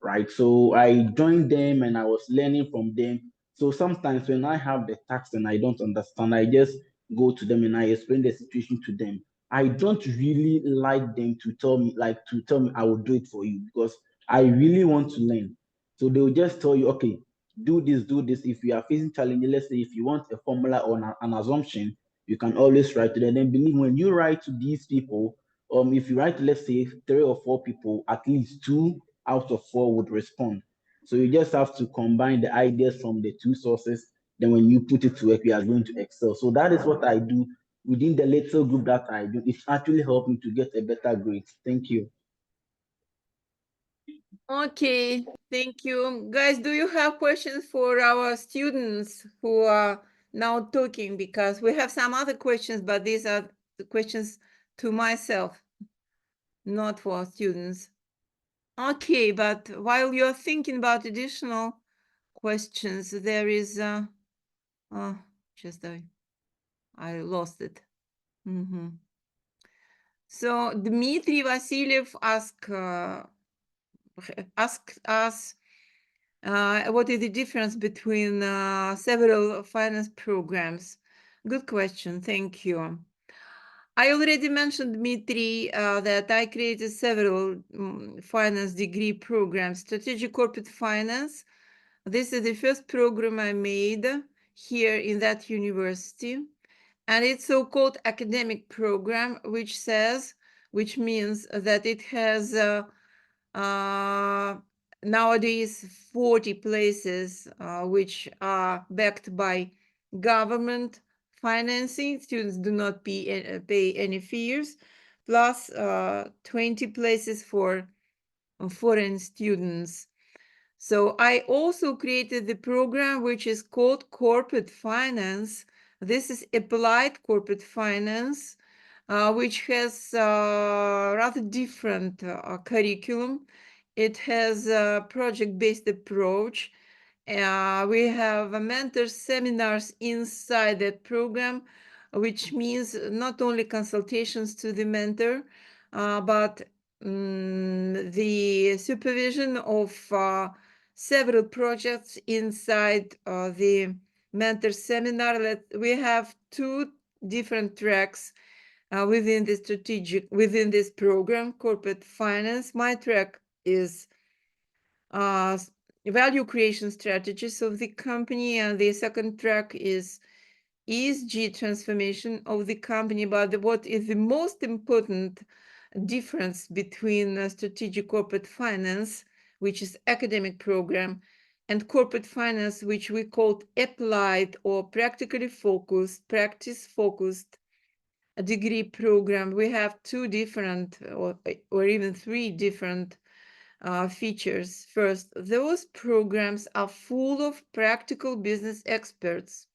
right? So I joined them and I was learning from them. So sometimes when I have the tax and I don't understand, I just go to them and I explain the situation to them. I don't really like them to tell me I will do it for you, because I really want to learn. So they will just tell you, okay, do this, do this. If you are facing challenges, let's say if you want a formula or an assumption, you can always write to them. Then believe me, when you write to these people, if you write to, let's say, 3 or 4 people, at least 2 out of 4 would respond. So you just have to combine the ideas from the 2 sources. Then when you put it to work, you are going to excel. So that is what I do within the little group that I do. It's actually helped me to get a better grade. Thank you. Okay, thank you. Guys, do you have questions for our students who are now talking? Because we have some other questions, but these are the questions to myself, not for students. Okay, but while you're thinking about additional questions, there is I lost it. So Dmitry Vasilyev asked us what is the difference between several finance programs? Good question, thank you. I already mentioned, Dmitry, that I created several finance degree programs. Strategic Corporate Finance, this is the first program I made here in that university. And it's so-called academic program, which means that it has nowadays 40 places which are backed by government financing. Students do not pay any fees, plus 20 places for foreign students. So I also created the program which is called Corporate Finance. This is applied corporate finance, which has rather different curriculum. It has a project-based approach. We have mentor seminars inside that program, which means not only consultations to the mentor, but the supervision of several projects inside the mentor seminar. We have 2 different tracks within this program, Corporate Finance. My track is value creation strategies of the company, and the second track is ESG transformation of the company. But what is the most important difference between strategic corporate finance, which is academic program, and corporate finance, which we called applied or practically focused, practice-focused degree program? We have 2 different or even 3 different features. First, those programs are full of practical business experts.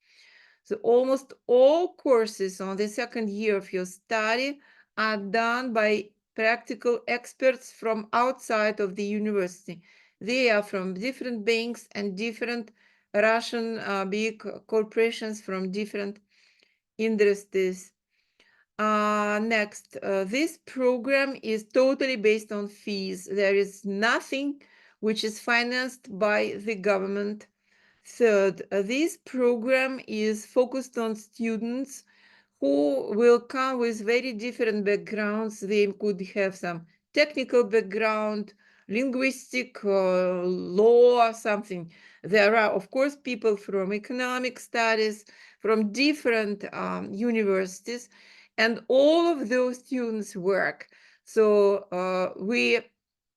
So almost all courses on the second year of your study are done by practical experts from outside of the university. They are from different banks and different Russian big corporations from different industries. Next, this program is totally based on fees. There is nothing which is financed by the government. Third, this program is focused on students who will come with very different backgrounds. They could have some technical background, linguistic, law, or something. There are, of course, people from economic studies, from different universities, and all of those students work. So we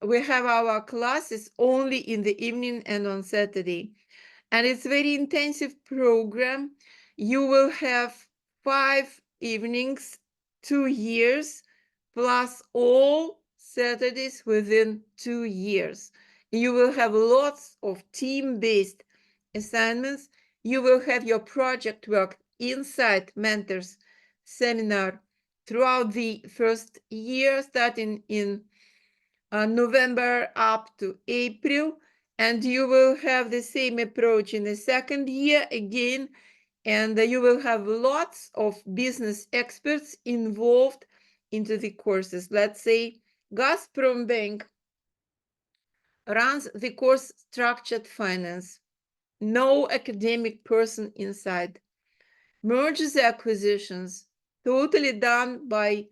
have our classes only in the evening and on Saturday. And it's a very intensive program. You will have 5 evenings, 2 years, plus all Saturdays within 2 years. You will have lots of team-based assignments. You will have your project work inside mentors seminar throughout the first year, starting in November up to April, and you will have the same approach in the second year again, and you will have lots of business experts involved into the courses. Let's say Gazprom Bank runs the course Structured Finance. no academic person inside. Mergers and acquisitions, totally done by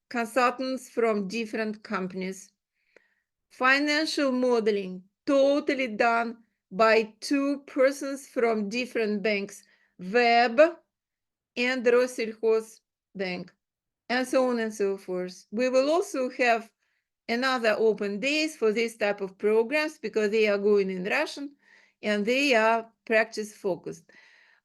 consultants from different companies. Financial modeling, totally done by two persons from different banks, Web and Rossельхоz Bank, and so on and so forth. We will also have another open days for this type of programs because they are going in Russian and they are practice focused.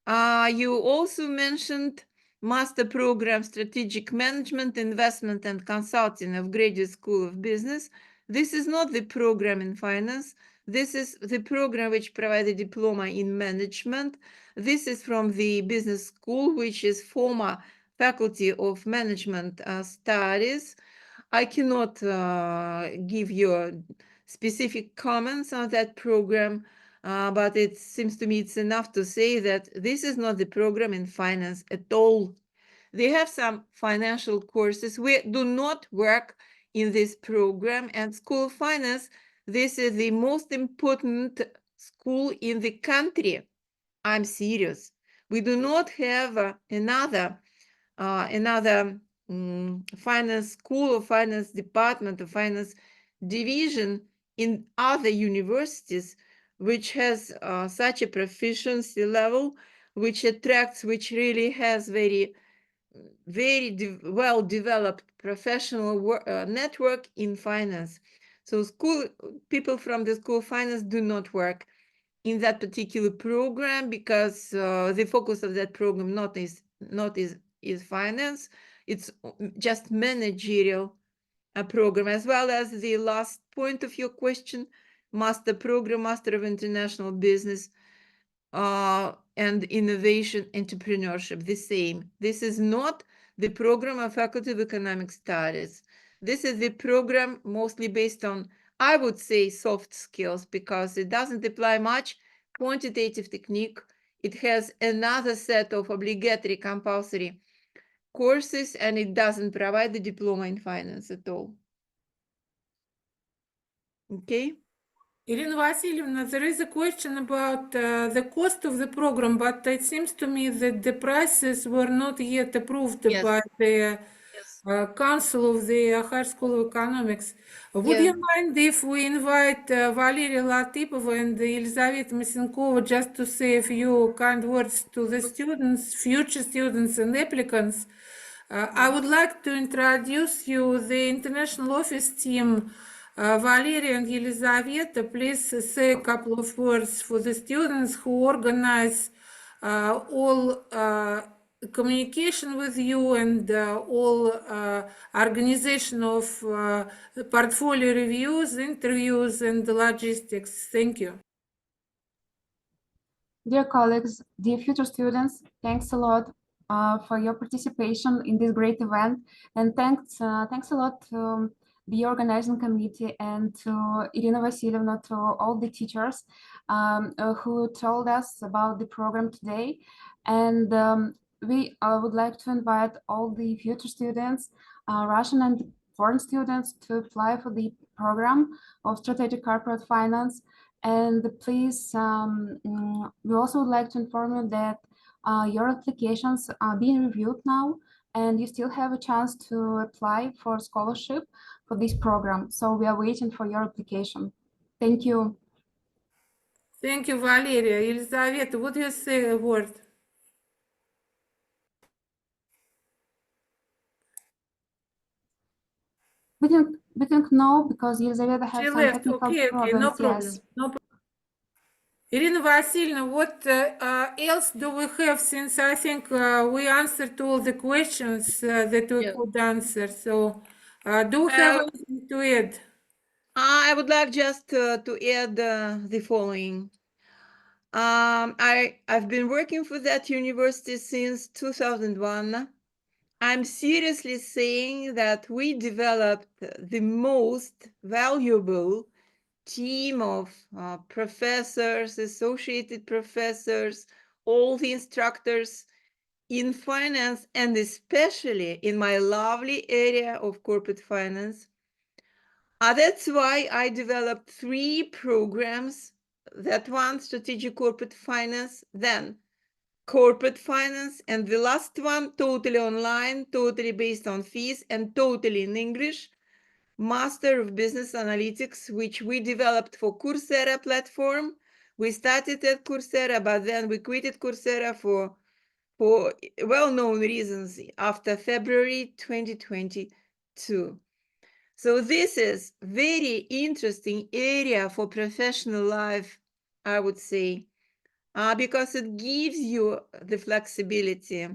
You also mentioned master program strategic management, investment and consulting of Graduate School of Business. This is not the program in finance. This is the program which provides a diploma in management. This is from the business school, which is former faculty of management studies. I cannot give you specific comments on that program, but it seems to me it's enough to say that this is not the program in finance at all. They have some financial courses. We do not work in this program, and School of Finance, this is the most important school in the country. I'm serious. We do not have another finance school or finance department or finance division in other universities, which has such a proficiency level, which attracts, which really has very well developed professional network in finance. So people from the School of Finance do not work in that particular program because the focus of that program not is finance. It's just managerial program, as well as the last point of your question, master program, Master of International Business and Innovation Entrepreneurship, the same. This is not the program of Faculty of Economic Studies. This is the program mostly based on, I would say, soft skills, because it doesn't apply much quantitative technique. It has another set of obligatory compulsory courses, and it doesn't provide the diploma in finance at all. Okay. Irina Vasilievna, there is a question about the cost of the program, but it seems to me that the prices were not yet approved by the Council of the Higher School of Economics. Would you mind if we invite Valeria Latipova and Elizaveta Masenkova just to say a few kind words to the students, future students and applicants? I would like to introduce you the international office team. Valeria and Elizaveta, please say a couple of words for the students who organize all communication with you and all organization of portfolio reviews, interviews, and logistics. Thank you. Dear colleagues, dear future students, thanks a lot for your participation in this great event, and thanks a lot to the organizing committee and to Irina Vasilievna, to all the teachers who told us about the program today. And we would like to invite all the future students, Russian and foreign students, to apply for the program of Strategic Corporate Finance. And please, we also would like to inform you that your applications are being reviewed now, and you still have a chance to apply for scholarship for this program. So we are waiting for your application. Thank you. Thank you, Valeria. Elizaveta, would you say a word? We didn't know because Elizaveta had some left. technical Okay, problems. no problem. Yes. No problem. Irina Vasilievna, what else do we have, since I think we answered all the questions that we could answer? So do we have anything to add? I would like just to add the following. I've been working for that university since 2001. I'm seriously saying that we developed the most valuable team of professors, associated professors, all the instructors in finance, and especially in my lovely area of corporate finance. That's why I developed 3 programs that one, strategic corporate finance, then corporate finance, and the last one, totally online, totally based on fees, and totally in English, Master of Business Analytics, which we developed for Coursera platform. We started at Coursera, but then we quitted Coursera for well-known reasons after February 2022. So this is very interesting area for professional life, I would say, because it gives you the flexibility.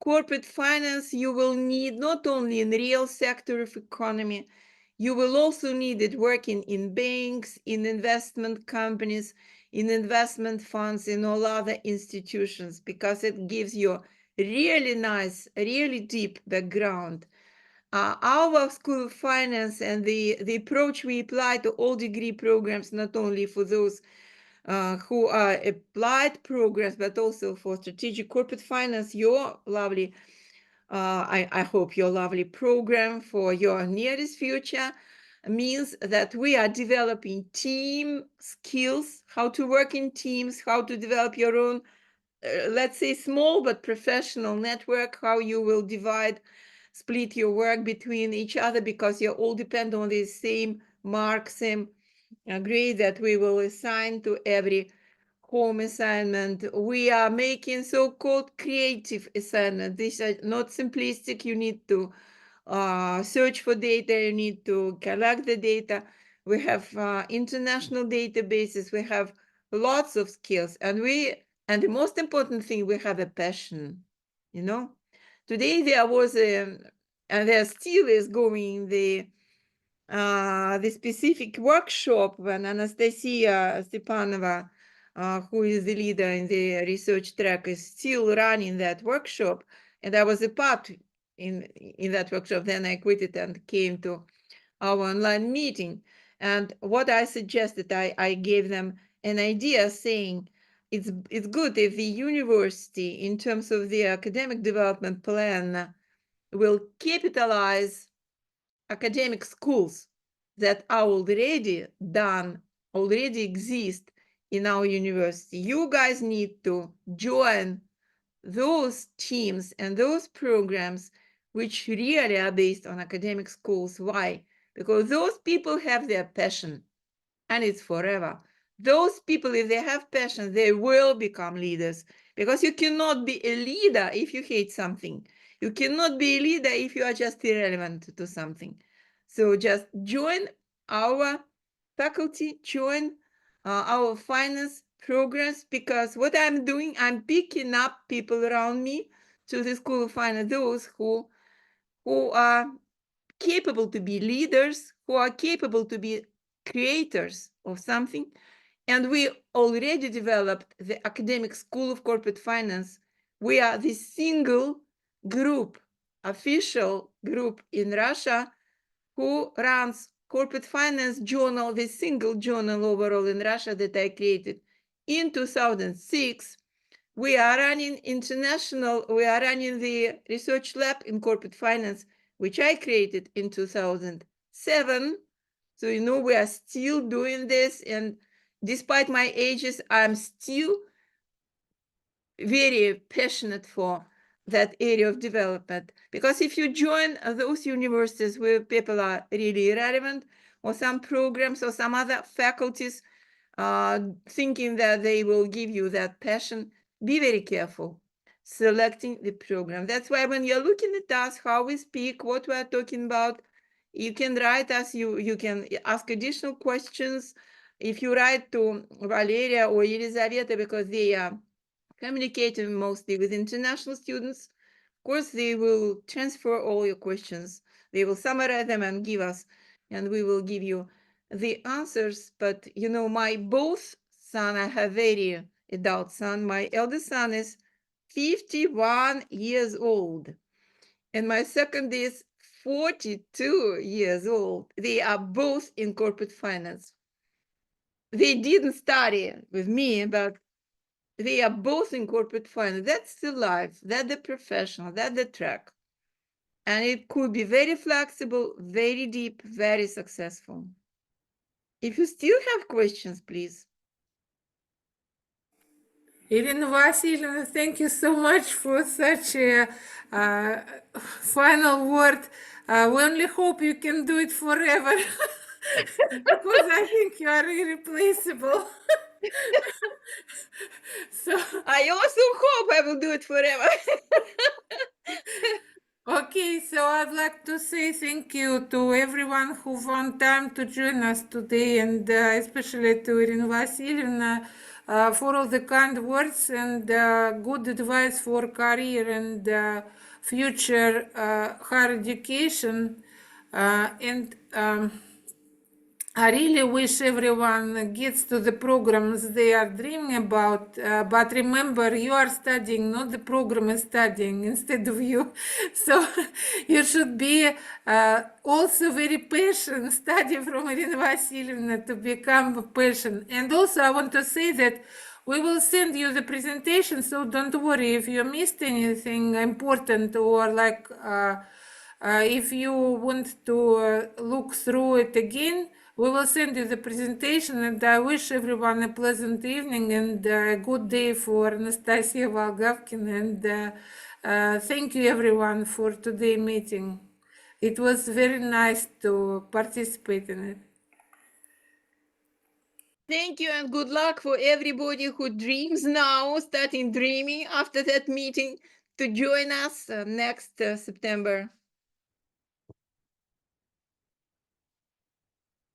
Corporate finance, you will need not only in real sector of economy, you will also need it working in banks, in investment companies, in investment funds, in all other institutions, because it gives you really nice, really deep background. Our School of Finance and the approach we apply to all degree programs, not only for those who are applied programs, but also for strategic corporate finance, your lovely, I hope your lovely program for your nearest future means that we are developing team skills, how to work in teams, how to develop your own, let's say small but professional network, how you will split your work between each other, because you all depend on the same mark, same grade that we will assign to every home assignment. We are making so-called creative assignment. These are not simplistic. You need to search for data, you need to collect the data. We have international databases, we have lots of skills, and the most important thing, we have a passion, you know. Today there was and there still is going the specific workshop when Anastasia Stepanova, who is the leader in the research track, is still running that workshop. And I was a part in that workshop. Then I quit it and came to our online meeting. And what I suggested, I gave them an idea saying, it's good if the university, in terms of the academic development plan, will capitalize academic schools that are already exist in our university. You guys need to join those teams and those programs which really are based on academic schools. Why? Because those people have their passion, and it's forever. Those people, if they have passion, they will become leaders, because you cannot be a leader if you hate something. You cannot be a leader if you are just irrelevant to something. So just join our faculty, join our finance programs, because what I'm doing, I'm picking up people around me to the School of Finance, those who are capable to be leaders, who are capable to be creators of something. And we already developed the Academic School of Corporate Finance. We are the single group, official group in Russia, who runs Corporate Finance Journal, the single journal overall in Russia that I created in 2006. We are running the research lab in corporate finance, which I created in 2007. So, you know, we are still doing this. And despite my ages, I'm still very passionate for that area of development. Because if you join those universities where people are really relevant, or some programs or some other faculties, thinking that they will give you that passion, be very careful selecting the program. That's why when you're looking at us, how we speak, what we're talking about, you can write us, you can ask additional questions. If you write to Valeria or Elizaveta, because they are communicating mostly with international students, of course, they will transfer all your questions. They will summarize them and give us, and we will give you the answers. But, you know, my both son, I have very adult son. My eldest son is 51 years old, and my second is 42 years old. They are both in corporate finance. They didn't study with me, but they are both in corporate finance. That's the life, that's the professional, that's the track. And it could be very flexible, very deep, very successful. If you still have questions, please. Irina Vasilievna, thank you so much for such a final word. We only hope you can do it forever because I think you are irreplaceable. So, I also hope I will do it forever. okay, so I'd like to say thank you to everyone who found time to join us today, and especially to Irina Vasilievna for all the kind words and good advice for career and future higher education. I really wish everyone gets to the programs they are dreaming about. But remember, you are studying, not the program is studying instead of you. So you should be also very patient, study from Irina Vasilievna to become patient. And also, I want to say that we will send you the presentation, so don't worry if you missed anything important or like if you want to look through it again. We will send you the presentation, and I wish everyone a pleasant evening and a good day for Anastasia Volgavkina. And thank you, everyone, for today's meeting. It was very nice to participate in it. Thank you and good luck for everybody who dreams now, starting dreaming after that meeting, to join us next September.